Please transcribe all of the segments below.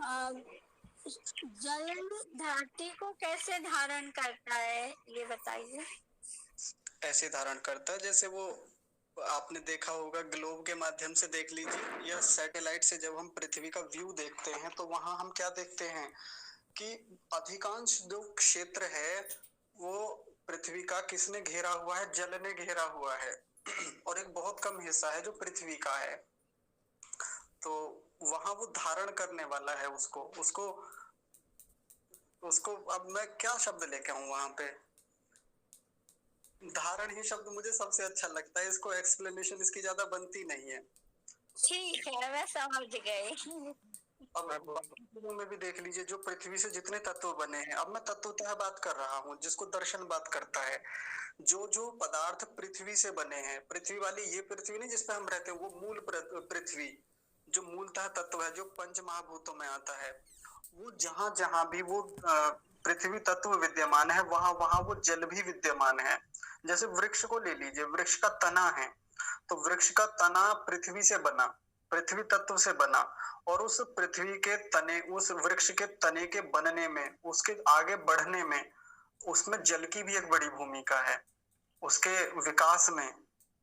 जल धरती को कैसे धारण करता है, ये बताइए। ऐसे धारण करता है जैसे वो, आपने देखा होगा ग्लोब के माध्यम से देख लीजिए या सैटेलाइट से जब हम पृथ्वी का व्यू देखते हैं तो वहां हम क्या देखते हैं कि अधिकांश जो क्षेत्र है वो पृथ्वी का किसने घेरा हुआ है, जल ने घेरा हुआ है और एक बहुत कम हिस्सा है जो पृथ्वी का है। तो वहां वो धारण करने वाला है उसको उसको उसको अब मैं क्या शब्द लेके आऊं वहां पे, धारण ही शब्द मुझे सबसे अच्छा लगता है, इसको एक्सप्लेनेशन इसकी ज्यादा बनती नहीं है। ठीक है, मैं समझ गई। अब बाकी चीजों में भी देख लीजिए, जो पृथ्वी से जितने तत्व बने हैं, अब मैं तत्वतः बात कर रहा हूँ जिसको दर्शन बात करता है, जो जो पदार्थ पृथ्वी से बने हैं, पृथ्वी वाली ये पृथ्वी नहीं जिसपे हम रहते हैं, वो मूल पृथ्वी जो मूलतः तत्व है जो पंच महाभूतों में आता है, वो जहां जहां भी वो पृथ्वी तत्व विद्यमान है वहां वहां वो जल भी विद्यमान है। जैसे वृक्ष को ले लीजिए, वृक्ष का तना है तो वृक्ष का तना पृथ्वी से बना, पृथ्वी तत्व से बना, और उस पृथ्वी के तने, उस वृक्ष के तने के बनने में, उसके आगे बढ़ने में, उसमें जल की भी एक बड़ी भूमिका है उसके विकास में।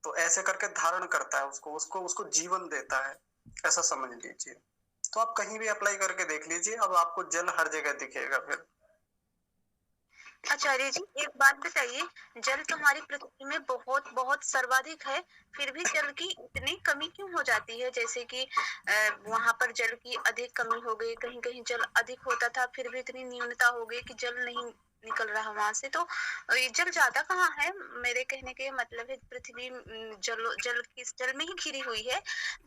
तो ऐसे करके धारण करता है उसको उसको उसको जीवन देता है, ऐसा समझ लीजिए। तो आप कहीं भी अप्लाई करके देख लीजिए, अब आपको जल हर जगह दिखेगा फिर। आचार्य जी, एक बात बताइए, जल तो हमारी पृथ्वी में बहुत बहुत सर्वाधिक है, फिर भी जल की इतनी कमी क्यों हो जाती है? जैसे कि वहां पर जल की अधिक कमी हो गई, कहीं कहीं जल अधिक होता था फिर भी इतनी न्यूनता हो गई कि जल नहीं निकल रहा वहां से। तो ये जल ज्यादा कहाँ है? मेरे कहने के मतलब है पृथ्वी जल में ही घिरी हुई है,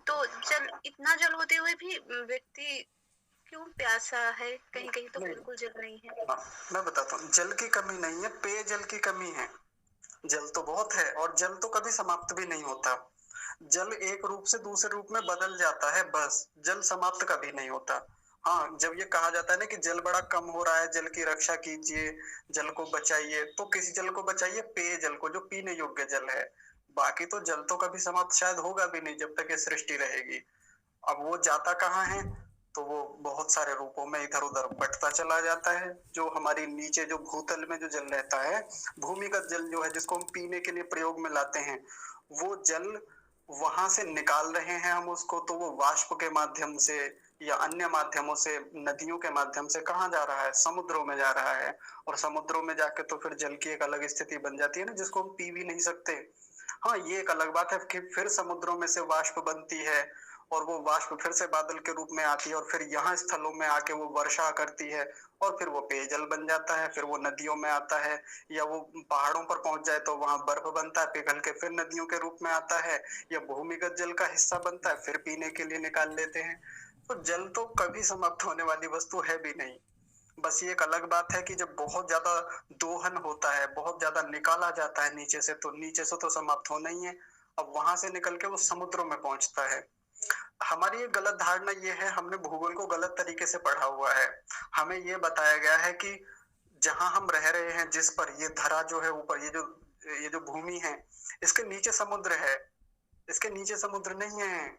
तो जल, इतना जल होते हुए भी व्यक्ति क्यों प्यासा है? कहीं कहीं तो नहीं, बिल्कुल जल नहीं है। हाँ, मैं बताता हूँ, जल की कमी नहीं है, पेयजल की कमी है। जल तो बहुत है और जल तो कभी समाप्त भी नहीं होता। जल एक रूप से दूसरे रूप में बदल जाता है, बस जल समाप्त कभी नहीं होता। हाँ, जब ये कहा जाता है ना कि जल बड़ा कम हो रहा है, जल की रक्षा कीजिए, जल को बचाइए, तो किस जल को बचाइए? पेय जल को, जो पीने योग्य जल है। बाकी तो जल तो कभी समाप्त शायद होगा भी नहीं जब तक ये सृष्टि रहेगी। अब वो जाता कहाँ है? तो वो बहुत सारे रूपों में इधर उधर बंटता चला जाता है। जो हमारी नीचे जो भूतल में जो जल रहता है, भूमिगत जल जो है जिसको हम पीने के लिए प्रयोग में लाते हैं, वो जल वहां से निकाल रहे हैं हम उसको, तो वो वाष्प के माध्यम से या अन्य माध्यमों से, नदियों के माध्यम से कहाँ जा रहा है? समुद्रों में जा रहा है। और समुद्रों में जाके तो फिर जल की एक अलग स्थिति बन जाती है ना, जिसको हम पी भी नहीं सकते। हाँ, ये एक अलग बात है कि फिर समुद्रों में से वाष्प बनती है और वो वाष्प फिर से बादल के रूप में आती है और फिर यहाँ स्थलों में आके वो वर्षा करती है और फिर वो पेयजल बन जाता है, फिर वो नदियों में आता है, या वो पहाड़ों पर पहुंच जाए तो वहां बर्फ बनता है, पिघल के फिर नदियों के रूप में आता है, या भूमिगत जल का हिस्सा बनता है, फिर पीने के लिए निकाल लेते हैं। तो जल तो कभी समाप्त होने वाली वस्तु है भी नहीं। बस ये एक अलग बात है कि जब बहुत ज्यादा दोहन होता है, बहुत ज्यादा निकाला जाता है नीचे से, तो नीचे से तो समाप्त होना ही है। अब वहां से निकल के वो समुद्रों में पहुंचता है। हमारी ये गलत धारणा ये है, हमने भूगोल को गलत तरीके से पढ़ा हुआ है। हमें ये बताया गया है कि जहां हम रह रहे हैं, जिस पर ये धरा जो है ऊपर, ये जो भूमि है, इसके नीचे समुद्र है। इसके नीचे समुद्र नहीं है,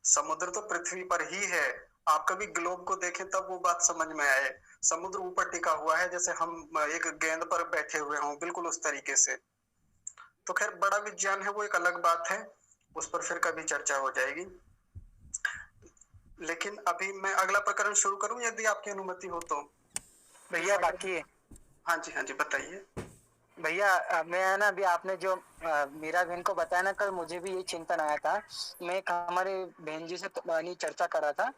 समुद्र तो पृथ्वी पर ही है। आप कभी ग्लोब को देखें तब वो बात समझ में आए। समुद्र ऊपर टिका हुआ है, जैसे हम एक गेंद पर बैठे हुए हों, बिल्कुल उस तरीके से। तो खैर, बड़ा विज्ञान है, वो एक अलग बात है, उस पर फिर कभी चर्चा हो जाएगी। लेकिन अभी मैं अगला प्रकरण शुरू करूं यदि आपकी अनुमति हो तो। भैया बाकी है। हाँ जी, हाँ जी, बताइए। भैया मैं है ना, अभी आपने जो मीरा बहन को बताया ना, कल मुझे भी ये चिंतन आया था। मैं एक हमारे बहन जी से नहीं चर्चा कर रहा था,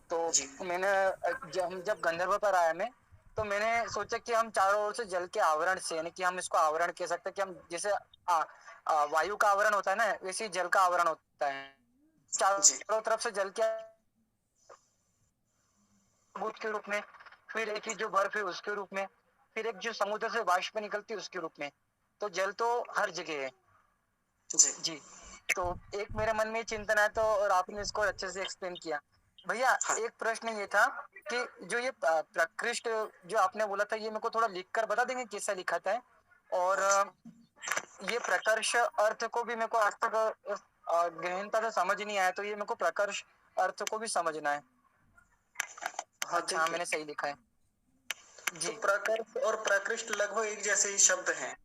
तो जी मैंने जब गंधर्व पर आया मैं, तो मैंने सोचा कि हम चारों ओर से जल के आवरण से, यानी कि हम इसको आवरण कह सकते हैं कि हम जैसे वायु का आवरण होता है ना, वैसे ही जल का आवरण होता है। जी चारों तरफ से जल के बूंद के रूप में, फिर एक ही जो बर्फ है उसके रूप में, फिर एक जो समुद्र से वाष्प निकलती है उसके रूप में। तो जल तो हर जगह है जी जी। तो एक मेरे मन में चिंतन है, तो और आपने इसको अच्छे से एक्सप्लेन किया। भैया हाँ एक प्रश्न ये था कि जो ये प्रकृष्ट जो आपने बोला था, ये मेरे को थोड़ा लिख कर बता देंगे कैसा लिखा था? और ये प्रकर्ष अर्थ को भी मेरे को आज तक गहनता से समझ नहीं आया, तो ये मेरे को प्रकर्ष अर्थ को भी समझना है। हाँ अच्छा हाँ, देखिए, मैंने सही लिखा है तो जी। प्रकर्ष और प्रकृष्ट लगभग एक जैसे ही शब्द हैं,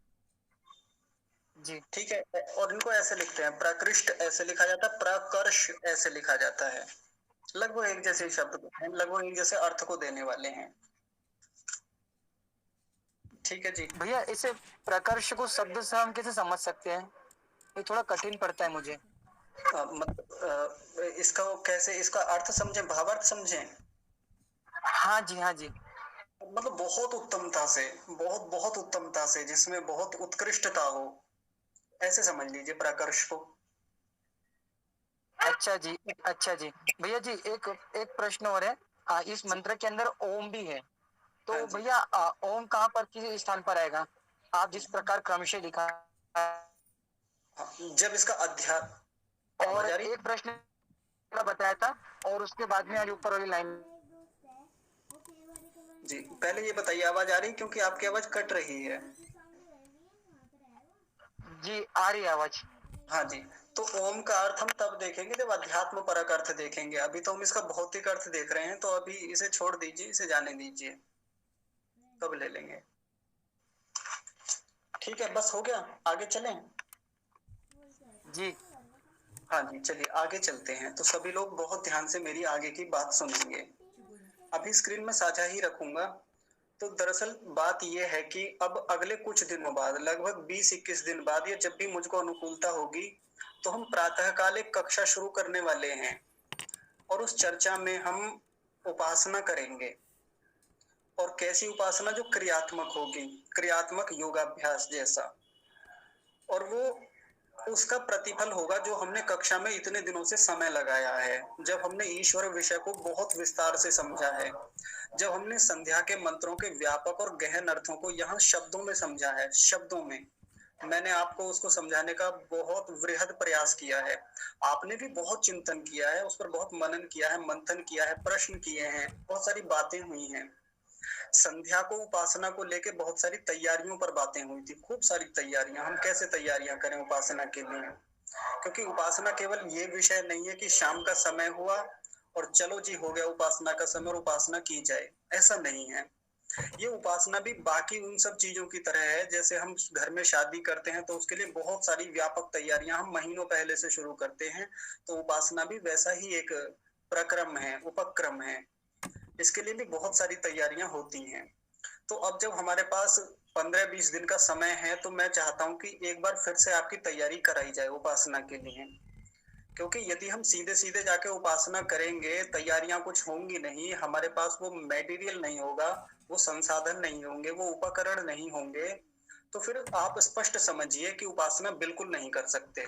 जी ठीक है। और इनको ऐसे लिखते हैं, प्रकृष्ट ऐसे लिखा जाता है, प्रकर्ष ऐसे लिखा जाता है। लगभग एक जैसे ही जी शब्द हैं, लगभग एक जैसे अर्थ को देने वाले हैं। ठीक है जी। भैया, इसे प्रकर्ष को शब्द से हम कैसे समझ सकते हैं? ये थोड़ा कठिन पड़ता है मुझे। मतलब इसका वो कैसे, इसका अर्थ समझें, भावार्थ समझें? हाँ जी, हाँ जी। मतलब बहुत उत्तमता से, बहुत बहुत उत्तमता से, जिसमें बहुत उत्कृष्टता हो, ऐसे समझ लीजिए प्रकर्ष को। अच्छा जी, अच्छा जी। भैया जी, एक एक प्रश्न और है। इस मंत्र के अंदर ओम भी है, हाँ तो जी। भैया ओम कहाँ पर, किस स्थान पर आएगा? आप जिस प्रकार क्रमशः लिखा है। हाँ, जब इसका अध्यात्म, और आवाज आ रही? एक प्रश्न बताया था, और उसके बाद में आज ऊपर वाली लाइन। जी, पहले ये बताइए आवाज आ रही, क्योंकि आपकी आवाज कट रही है। जी आ रही है आवाज। हाँ जी। तो ओम का अर्थ हम तब देखेंगे जब अध्यात्म परक अर्थ देखेंगे। अभी तो हम इसका भौतिक अर्थ देख रहे हैं, तो अभी इसे छोड़ दीजिए, इसे जाने दीजिए, कब ले लेंगे। ठीक है, बस हो गया, आगे चलें। जी हाँ जी, चलिए आगे चलते हैं। तो सभी लोग बहुत ध्यान से मेरी आगे की बात सुनेंगे। अभी स्क्रीन में साझा ही रखूंगा। तो दरअसल बात यह है कि अब अगले कुछ दिनों बाद, लगभग 20-21 दिन बाद, या जब भी मुझको अनुकूलता होगी, तो हम प्रातःकाल एक कक्षा शुरू करने वाले हैं। और उस चर्चा में हम उपासना करेंगे। और कैसी उपासना? जो क्रियात्मक होगी, क्रियात्मक योगाभ्यास जैसा। और वो उसका प्रतिफल होगा जो हमने कक्षा में इतने दिनों से समय लगाया है, जब हमने ईश्वर विषय को बहुत विस्तार से समझा है, जब हमने संध्या के मंत्रों के व्यापक और गहन अर्थों को यहाँ शब्दों में समझा है। शब्दों में मैंने आपको उसको समझाने का बहुत वृहद प्रयास किया है। आपने भी बहुत चिंतन किया है, उस पर बहुत मनन किया है, मंथन किया है, प्रश्न किए हैं, बहुत सारी बातें हुई हैं। संध्या को, उपासना को लेके बहुत सारी तैयारियों पर बातें हुई थी, खूब सारी तैयारियां। हम कैसे तैयारियां करें उपासना के लिए, क्योंकि उपासना केवल ये विषय नहीं है कि शाम का समय हुआ और चलो जी हो गया उपासना का समय और उपासना की जाए, ऐसा नहीं है। ये उपासना भी बाकी उन सब चीजों की तरह है। जैसे हम घर में शादी करते हैं तो उसके लिए बहुत सारी व्यापक तैयारियां हम महीनों पहले से शुरू करते हैं, तो उपासना भी वैसा ही एक प्रक्रम है, उपक्रम है। इसके लिए भी बहुत सारी तैयारियां होती हैं। तो अब जब हमारे पास 15-20 दिन का समय है, तो मैं चाहता हूं कि एक बार फिर से आपकी तैयारी कराई जाए उपासना के लिए। क्योंकि यदि हम सीधे सीधे जाके उपासना करेंगे, तैयारियां कुछ होंगी नहीं, हमारे पास वो मटेरियल नहीं होगा, वो संसाधन नहीं होंगे, वो उपकरण नहीं होंगे, तो फिर आप स्पष्ट समझिए कि उपासना बिल्कुल नहीं कर सकते।